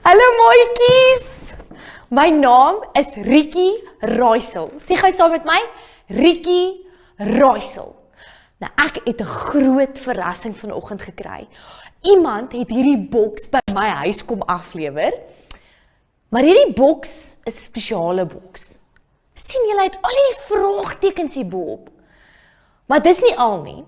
Hallo mooikies! My naam is Rietjie Raaisel. Sê gou saam met my, Rietjie Raaisel. Nou ek het 'n groot verrassing vanoggend gekry. Iemand het hierdie boks by my huis kom aflewer. Maar hierdie boks is 'n spesiale boks. Sien julle het al die vraagtekens hierbo. Maar dis nie al nie.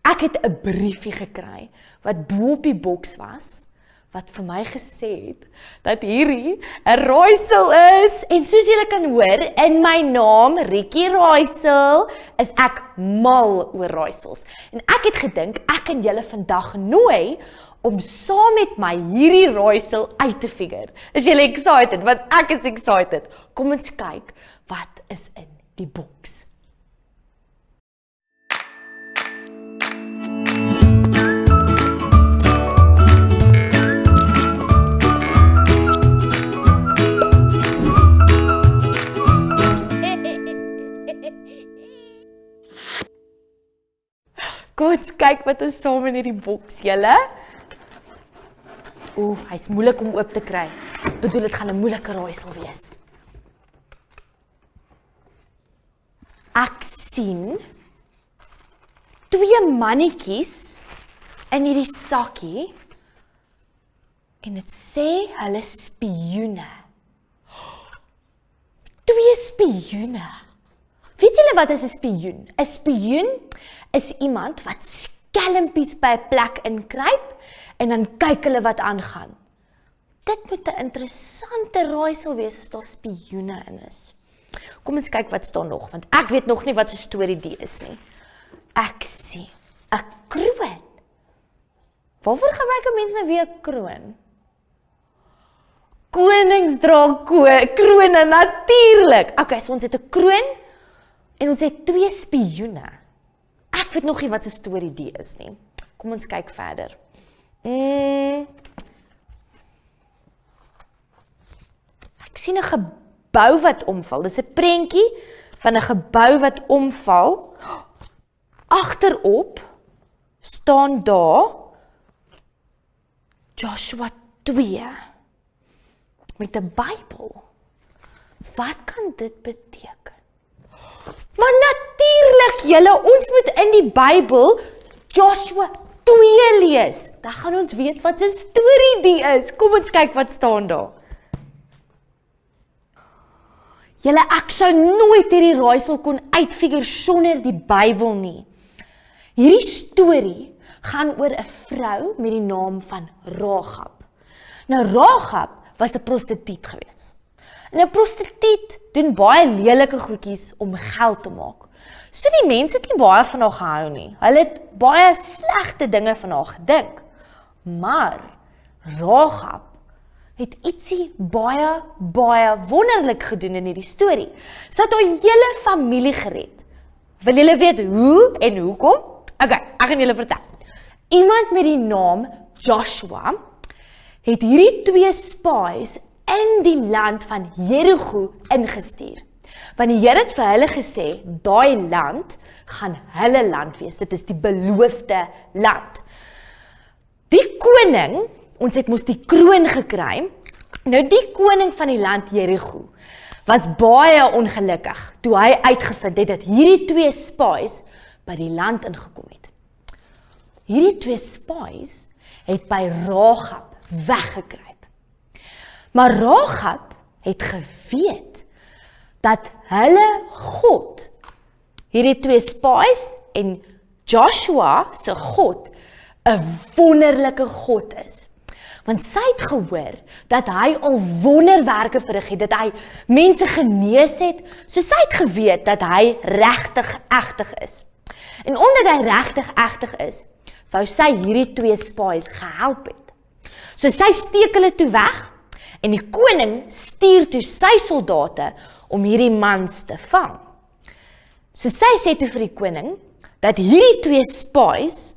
Ek het 'n briefie gekry wat bo op die boks was, wat vir my gesê het dat hierdie 'n raaisel is. En soos julle kan hoor, in my naam, Rietjie Raaisel, is ek mal oor raaisels. En ek het gedink, ek kan julle vandag nooi om saam met my hierdie raaisel uit te figure. Is julle excited? Want ek is excited. Kom ons kyk, wat is in die boks? Kom ons kyk wat is saam in hierdie boks, julle. Hy's moeilik om oop te kry. Ek bedoel, dit gaan 'n moeilike raaisel wees. Ek sien 2 mannetjies in hierdie sakkie en dit sê hulle spioene. 2 spioene. Weet julle wat is 'n spioen? 'n Spioen is iemand wat skelmpies by 'n plek inkruip en dan kyk hulle wat aangaan. Dit moet 'n interessante raaisel wees as daar spioene in is. Kom ons kyk wat staan nog, want ek weet nog nie wat 'n storie die is nie. Ek sien 'n kroon. Waarvoor gebruik mense nou weer 'n kroon? Konings dra krone natuurlik. Okay, so ons het 'n kroon en ons het 2 spioene. Ek weet nog nie wat 'n storie die is nie. Kom ons kyk verder. Ek sien 'n gebou wat omval. Dis 'n prentjie van 'n gebou wat omval. Agterop staan daar Joshua 2 met 'n Bybel. Wat kan dit beteken? Maar natuurlik julle, ons moet in die Bybel Joshua 2 lees. Dan gaan ons weet wat 'n storie die is. Kom ons kyk wat staan daar. Julle, ek sou nooit hierdie raaisel kon uitfigure sonder die Bybel nie. Hierdie storie gaan oor 'n vrou met die naam van Rahab. Nou Rahab was 'n prostituut gewees. En 'n prostituut doen baie lelike goedjies om geld te maak. So die mense het nie baie van haar gehou nie. Hulle het baie slegte dinge van haar gedink. Maar Rahab het ietsie baie wonderlik gedoen in hierdie storie. Sy het haar hele familie gered. Wil julle weet hoe en hoekom? Okay, ek gaan julle vertel. Iemand met die naam Joshua het hierdie 2 spies in die land van Jerigo ingestuur. Want die Here het vir hulle gesê, daai land gaan hulle land wees. Dit is die beloofde land. Die koning, ons het mos die kroon gekry. Nou die koning van die land Jerigo was baie ongelukkig toe hy uitgevind het dat hierdie 2 spies by die land ingekom het. Hierdie 2 spies het by Rahab weggekruip. Maar Rahab het geweet dat hulle God, hierdie 2 spies en Joshua se God, 'n wonderlike God is. Want sy het gehoor dat hy al wonderwerke verrig het, dat hy mense genees het, so sy het geweet dat hy regtig egtig is. En omdat hy regtig egtig is, wou sy hierdie 2 spies gehelp het. So sy steek hulle toe weg, en die koning stuur toe sy soldate om hierdie mans te vang. So sy sê toe vir die koning, dat hierdie 2 spies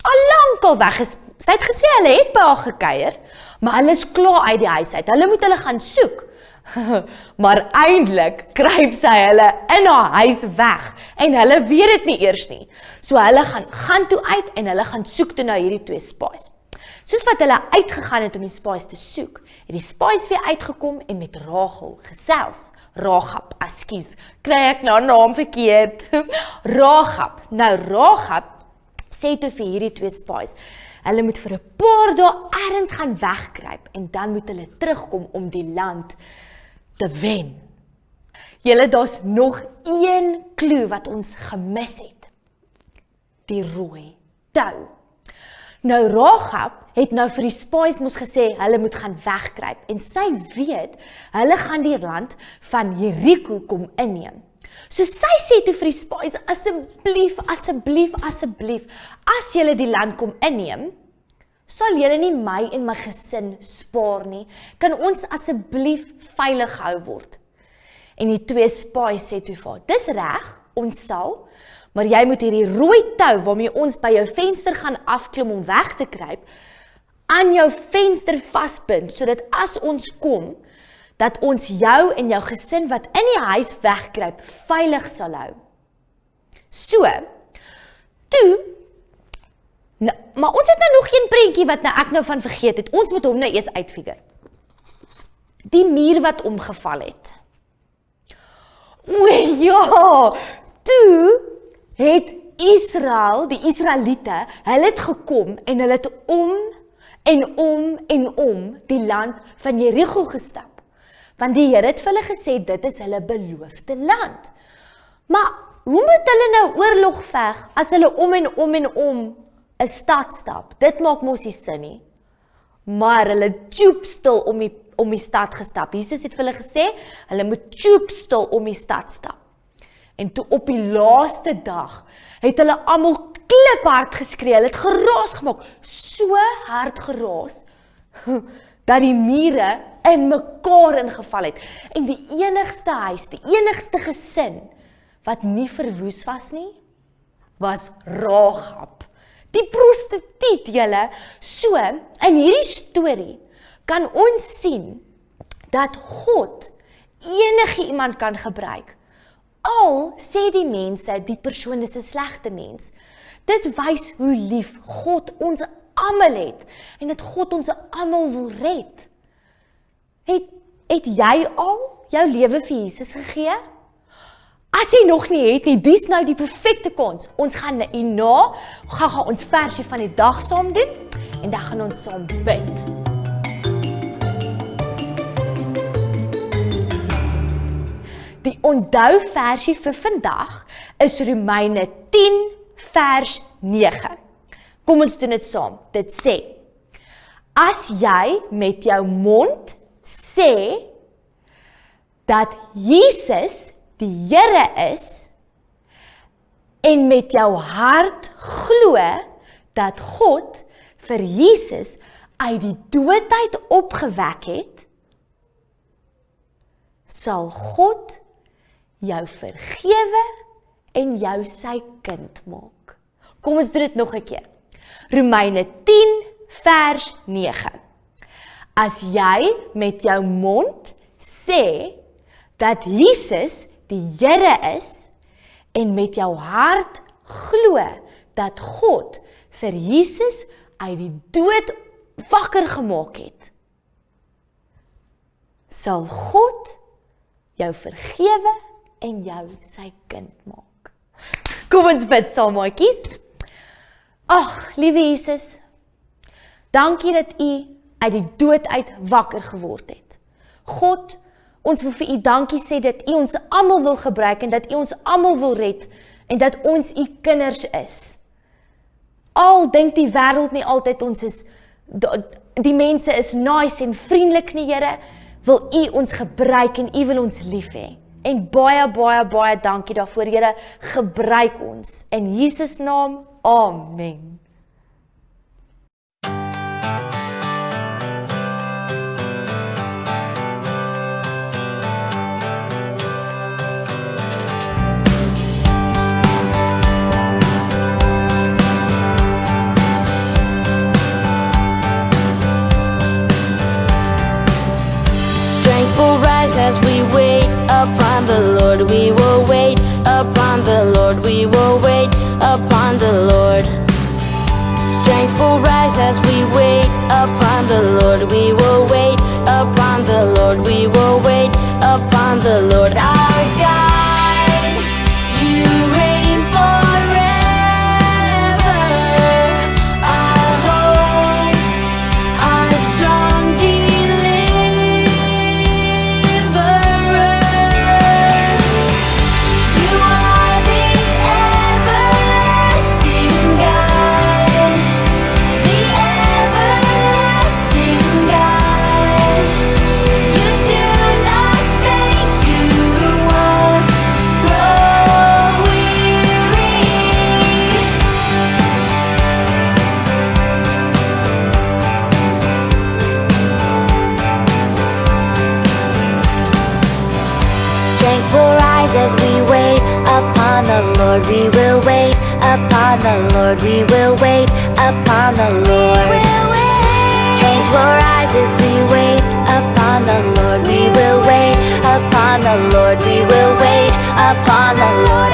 al lankal weg is. Sy het gesê hulle het by haar gekuier, maar hulle is klaar uit die huis uit. Hulle moet hulle gaan soek. Maar eintlik kruip sy hulle in haar huis weg en hulle weet dit nie eers nie. So hulle gaan toe uit en hulle gaan soek toe na hierdie 2 spies. Soos wat hulle uitgegaan het om die spies te soek, het die spies weer uitgekom en met Rachel gesels. Rahab, askies, kry ek nou naam verkeerd. Rahab. Nou Rahab sê toe vir hierdie twee spies, hulle moet vir 'n paar dae ergens gaan wegkruip en dan moet hulle terugkom om die land te wen. Julle, daar's nog een klou wat ons gemis het. Die rooi tou. Nou Rahab het nou vir die spies mos gesê, hulle moet gaan wegkruip. En sy weet, hulle gaan die land van Jericho kom inneem. So sy sê toe vir die spies, asseblief, as julle die land kom inneem, sal julle nie my en my gesin spaar nie. Kan ons asseblief veilig gehou word? En die twee spies sê toe vir haar, dis reg, ons sal, maar jy moet hierdie rooi tou waarmee ons by jou venster gaan afklim om weg te kruip, aan jou venster vasbind, sodat as ons kom, dat ons jou en jou gesin wat in die huis wegkruip, veilig sal hou. So, toe, maar ons het nou nog geen prentjie wat nou ek nou van vergeet het, ons moet hom nou eers uitfigure. Die muur wat omgeval het. O ja, toe het Israel, die Israeliete, hulle het gekom en hulle het om die land van Jericho gestap. Want die Here het vir hulle gesê, dit is hulle beloofde land. Maar hoe moet hulle nou oorlog veg, as hulle om 'n stad stap? Dit maak mos nie sin nie. Maar hulle tjoepstil om die stad gestap. Jesus het vir hulle gesê, hulle moet tjoepstil om die stad stap. En toe op die laaste dag, het hulle almal kliphard geskree, hulle het geraas gemaak, so hard geraas, dat die mure in mekaar ingeval het. En die enigste huis, die enigste gesin, wat nie verwoes was nie, was Rahab. Die prostituut, julle. So, in hierdie storie, kan ons sien, dat God enige iemand kan gebruik. Al sê die mense, die persoon is 'n slegte mens. Dit wys hoe lief God ons almal het, en dat God ons almal wil red. Het jy al jou lewe vir Jesus gegee? As jy nog nie het nie, dis nou die perfekte kans. Ons gaan hierna, gaan ons versie van die dag saam doen, en dan gaan ons saam bid. Die onthou versie vir vandag is Romeine 10 vers 9. Kom ons doen dit saam. Dit sê, as jy met jou mond sê dat Jesus die Here is en met jou hart glo dat God vir Jesus uit die doodheid opgewek het, sal God jou vergewe en jou sy kind maak. Kom ons doen dit nog 'n keer. Romeine 10 vers 9. As jy met jou mond sê dat Jesus die Here is en met jou hart glo dat God vir Jesus uit die dood wakker gemaak het, sal God jou vergewe en jou sy kind maak. Kom ons bid saam, maatjies. Ag, liewe Jesus, dankie dat U uit die dood uit wakker geword het. God, ons wil vir U dankie sê dat U ons almal wil gebruik en dat U ons almal wil red en dat ons U kinders is. Al dink die wêreld nie altyd ons is, die mense is nice en vriendelik nie, Here, wil U ons gebruik en U wil ons lief hê. En baie dankie daarvoor, Here, gebruik ons. In Jesus naam, amen. Strength will rise as we wait upon the Lord. We will wait upon the Lord. We will wait upon the Lord. strength will rise as we wait upon the Lord. We will wait upon the Lord. We will wait upon the Lord our God. You reign forever. Our hope, our strong deliverer. You are the everlasting God, the everlasting God. You do not faint, you won't grow weary. Strength will rise as we wait upon the Lord. We will wait upon the Lord. We will wait upon the Lord. Strength will rise as we wait upon the Lord. We will wait upon the Lord. We will wait upon the Lord.